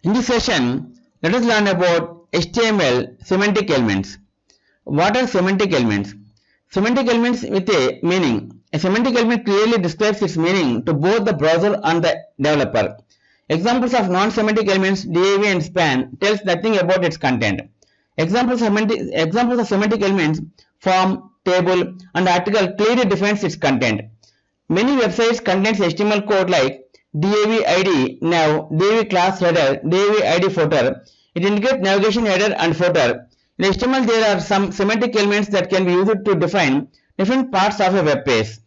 In this session, let us learn about HTML semantic elements. What are semantic elements? Semantic elements with a meaning. A semantic element clearly describes its meaning to both the browser and the developer. Examples of non-semantic elements, DAV and span, tells nothing about its content. Examples of semantic elements, form, table, and article clearly defines its content. Many websites contains HTML code like DAV ID nav, DAV class header, DAV ID footer. It indicates navigation header and footer. In HTML, there are some semantic elements that can be used to define different parts of a web page.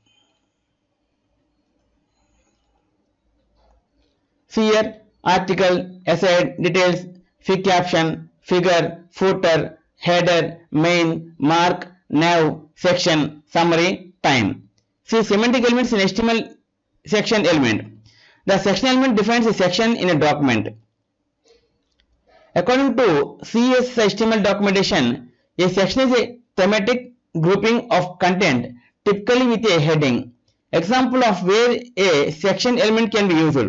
See here: article, aside, details, fig caption, figure, footer, header, main, mark, nav, section, summary, time. See semantic elements in HTML. Section element. The section element defines a section in a document. According to CS HTML documentation, a section is a thematic grouping of content, typically with a heading. Example of where a section element can be used: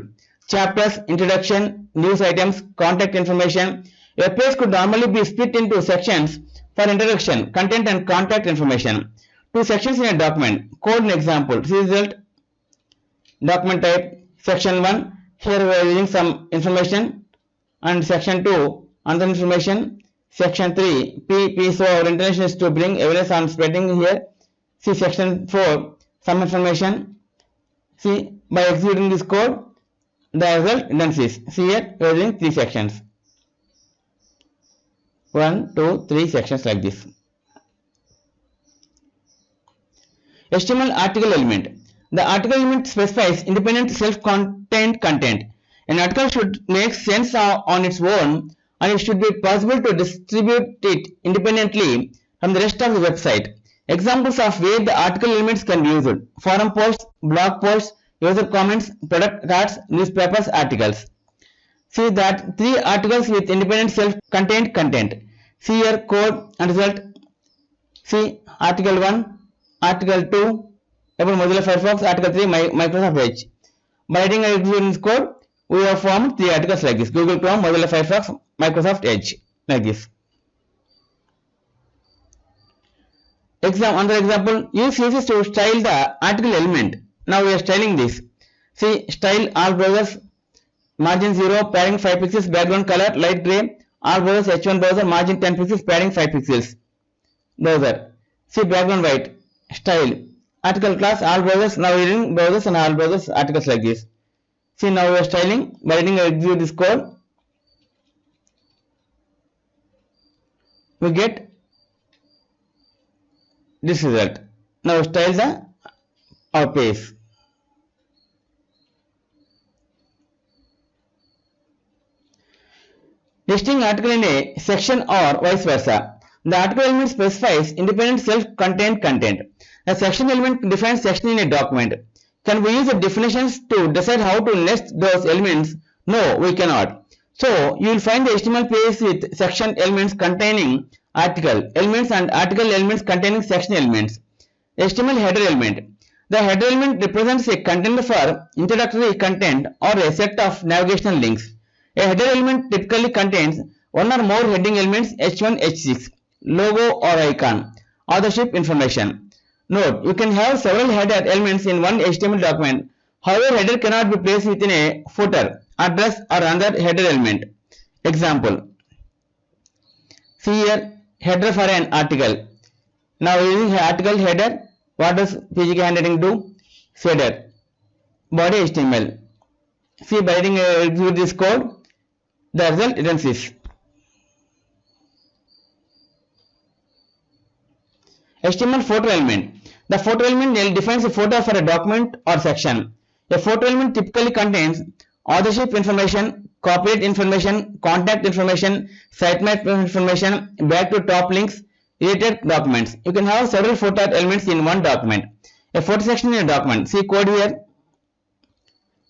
chapters, introduction, news items, contact information. A page could normally be split into sections for introduction, content, and contact information. Two sections in a document. Code and example. See result. Document type. Section 1. Here we are using some information, and section 2 another information. Section 3 P. So our intention is to bring awareness on spreading here. See section 4 some information. See, by executing this code, the result then is. See here we are using 3 sections. 1, 2, 3 sections like this. HTML article element. The article element specifies independent self-contained content. An article should make sense on its own, and it should be possible to distribute it independently from the rest of the website. Examples of where the article elements can be used: forum posts, blog posts, user comments, product cards, newspapers, articles. See that 3 articles with independent self-contained content. See here code and result. See article 1, article 2 about Mozilla Firefox, article 3 Microsoft Edge. By writing and executing this code, we have formed 3 articles like this: Google Chrome, Mozilla Firefox, Microsoft Edge, like this. Another example: use CSS to style the article element. Now we are styling this. See style all browsers, margin 0, padding 5 pixels, background color light gray, all browsers H1 browser, margin 10 pixels, padding 5 pixels, browser. See background white, style, article class all browsers. Now we are in browsers and all browsers articles like this. See now we are styling by writing and execute this code. We get this result. Now style our page. Listing article in a section or vice versa. The article element specifies independent self-contained content. The section element defines section in a document. Can we use the definitions to decide how to list those elements? No, we cannot. So you will find the HTML page with section elements containing article elements and article elements containing section elements. HTML header element. The header element represents a content for introductory content or a set of navigational links. A header element typically contains one or more heading elements H1, H6, logo or icon, authorship information. Note: you can have several header elements in one HTML document. However, header cannot be placed within a footer, address or another header element. Example. See here header for an article. Now using article header, what does PGK handwriting do? Header, body HTML. See by writing execute this code, the result is this. HTML photo element. The photo element defines a photo for a document or section. A photo element typically contains authorship information, copyright information, contact information, sitemap information, back to top links, related documents. You can have several photo elements in one document. A photo section in a document. See code here.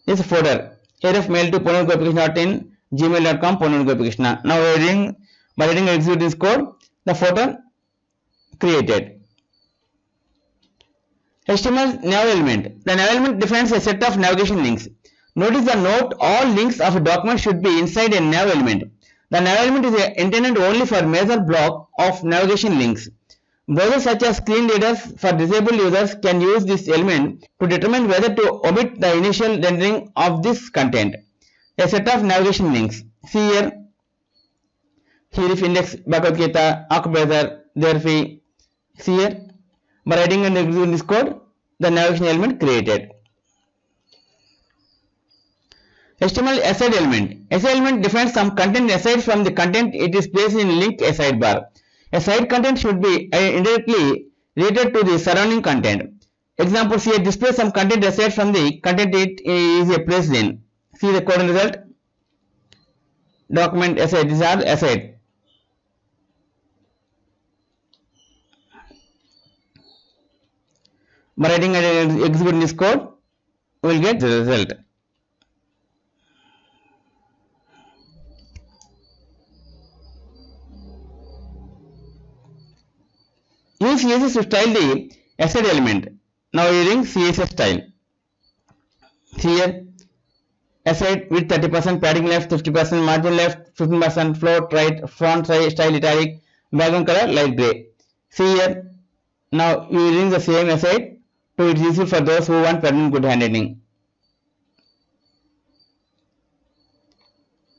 This is a folder. Here of mail to Ponnuri Gopie Krishna in gmail.com Ponnuri Gopie Krishna. Now by writing and execute this code, the folder created. HTML nav element. The nav element defines a set of navigation links. Notice the note, all links of a document should be inside a nav element. The nav element is intended only for major block of navigation links. Browsers such as screen readers for disabled users can use this element to determine whether to omit the initial rendering of this content. A set of navigation links. See here. Here if index Bhagavad Gita, Akbazar, therefore, see here. By writing and executing this code, the navigation element created. HTML aside element. Aside element defines some content aside from the content it is placed in link a sidebar. A side content should be indirectly related to the surrounding content. Example, here display some content aside from the content it is placed in. See the code result. Document aside. These are aside. By writing and executing this code, we will get the result. Use CSS to style the aside element. Now using CSS style. Here, aside with 30%, padding left, 50%, margin left, 15%, float right, font size, style italic, background color light gray. See here. Now using the same aside. So it is useful for those who want permanent good handwriting.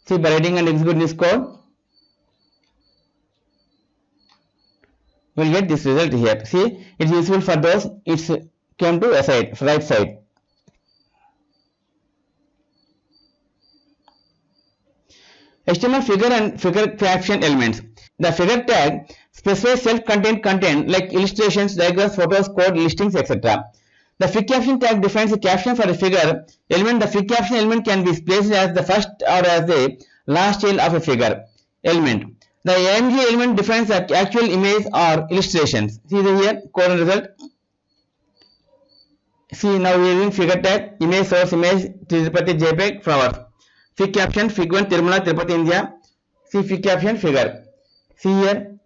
See, by writing and executing this code, we will get this result here. See, it is useful for those it's came to aside, right side. HTML figure and figure caption elements. The figure tag specifies self-contained content like illustrations, diagrams, photos, code, listings, etc. The fig caption tag defines a caption for a figure element. The fig caption element can be placed as the first or as the last child of a figure element. The AMG element defines the actual image or illustrations. See here, code and result. See, now we are using figure tag, image, source, image, Tirupati, JPEG, flower. Fig caption, fig 1, Tirumala, Tirupati, India. See fig caption, figure. See here,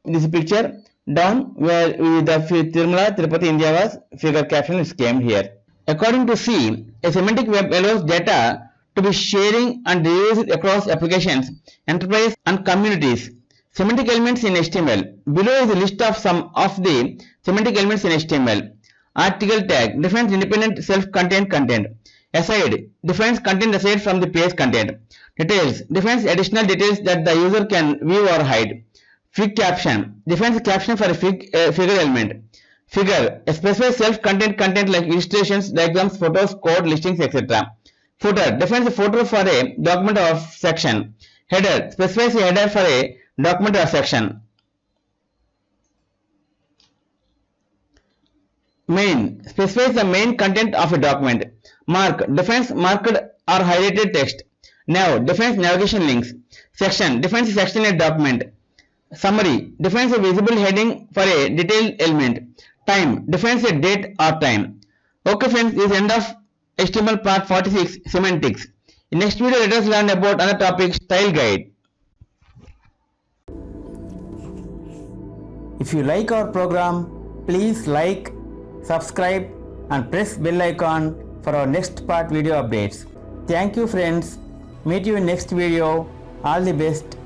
this picture down where the Tirumala, Tirupati, India was, figure caption is came here. According to C, a semantic web allows data to be sharing and reused across applications, enterprise and communities. Semantic elements in HTML. Below is a list of some of the semantic elements in HTML. Article tag defines independent self-contained content. Aside defines content aside from the page content. Details defines additional details that the user can view or hide. Fig caption defines a caption for a figure element. Figure specifies self-contained content like illustrations, diagrams, photos, code, listings, etc. Footer defines a footer for a document or section. Header specifies a header for a document or section. Main specifies the main content of a document. Mark defines marked or highlighted text. Nav defines navigation links. Section defines a section in a document. Summary defines a visible heading for a detailed element. Time defines a date or time. Okay friends, this is the end of HTML part 46, Semantics. In next video, let us learn about another topic, Style Guide. If you like our program, please like, subscribe and press bell icon for our next part video updates. Thank you friends. Meet you in next video. All the best.